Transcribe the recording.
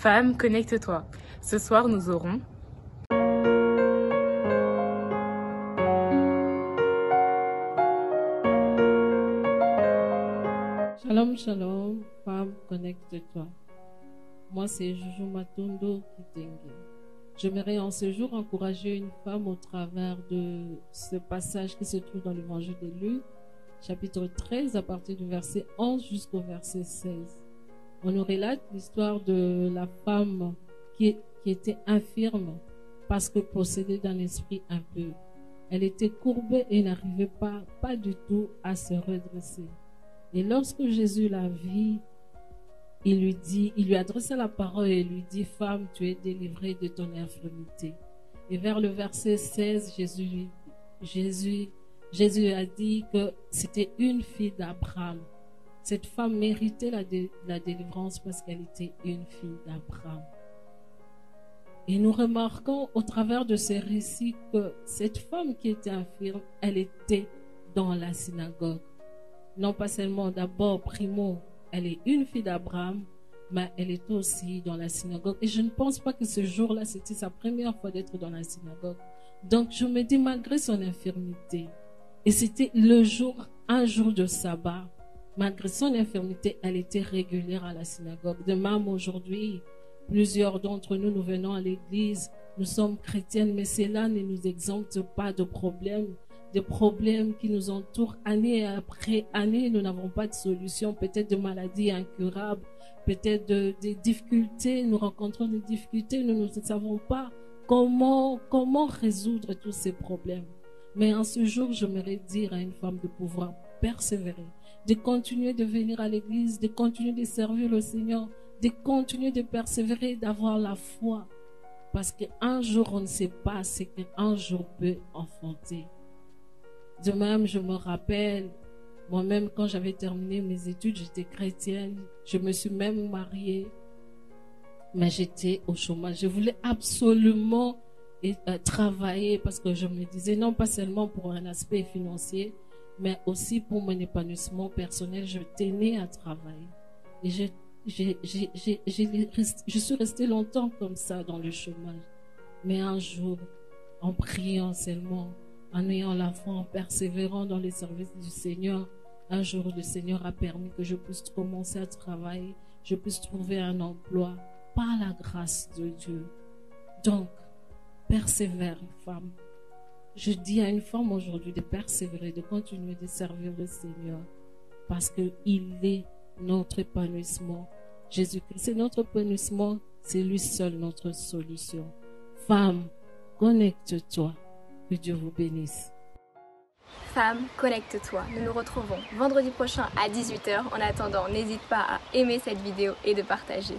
Femme, connecte-toi. Ce soir, nous aurons... Shalom, shalom, femme, connecte-toi. Moi, c'est Joujou Matondo Kitenge. J'aimerais en ce jour encourager une femme au travers de ce passage qui se trouve dans l'évangile de Luc, chapitre 13, à partir du verset 11 jusqu'au verset 16. On nous relate l'histoire de la femme qui était infirme parce que possédée d'un esprit impur. Elle était courbée et n'arrivait pas du tout à se redresser. Et lorsque Jésus la vit, il lui adressa la parole et lui dit: Femme, tu es délivrée de ton infirmité. Et vers le verset 16, Jésus a dit que c'était une fille d'Abraham. Cette femme méritait la délivrance parce qu'elle était une fille d'Abraham. Et nous remarquons au travers de ces récits que cette femme qui était infirme, elle était dans la synagogue. Non pas seulement d'abord, primo, elle est une fille d'Abraham, mais elle est aussi dans la synagogue. Et je ne pense pas que ce jour-là, c'était sa première fois d'être dans la synagogue. Donc je me dis, malgré son infirmité, et c'était un jour de sabbat, malgré son infirmité, elle était régulière à la synagogue. De même, aujourd'hui, plusieurs d'entre nous, nous venons à l'église, nous sommes chrétiennes, mais cela ne nous exempte pas de problèmes. Des problèmes qui nous entourent année après année, nous n'avons pas de solution, peut-être de maladies incurables, peut-être des difficultés, nous rencontrons des difficultés, nous ne savons pas comment résoudre tous ces problèmes. Mais en ce jour, j'aimerais dire à une femme de pouvoir persévérer, de continuer de venir à l'église, de continuer de servir le Seigneur, de continuer de persévérer, d'avoir la foi. Parce qu'un jour, on ne sait pas ce qu'un jour peut enfanter. De même, je me rappelle, moi-même, quand j'avais terminé mes études, j'étais chrétienne. Je me suis même mariée, mais j'étais au chômage. Je voulais absolument travailler parce que je me disais, non pas seulement pour un aspect financier, mais aussi pour mon épanouissement personnel. Je tenais à travailler. Et je suis restée longtemps comme ça dans le chômage. Mais un jour, en priant seulement, en ayant la foi, en persévérant dans les services du Seigneur, un jour le Seigneur a permis que je puisse commencer à travailler, je puisse trouver un emploi par la grâce de Dieu. Donc, persévère, femme. Je dis à une femme aujourd'hui de persévérer, de continuer de servir le Seigneur parce qu'il est notre épanouissement. Jésus-Christ, c'est notre épanouissement, c'est lui seul notre solution. Femme, connecte-toi. Que Dieu vous bénisse. Femme, connecte-toi. Nous nous retrouvons vendredi prochain à 18h. En attendant, n'hésite pas à aimer cette vidéo et de partager.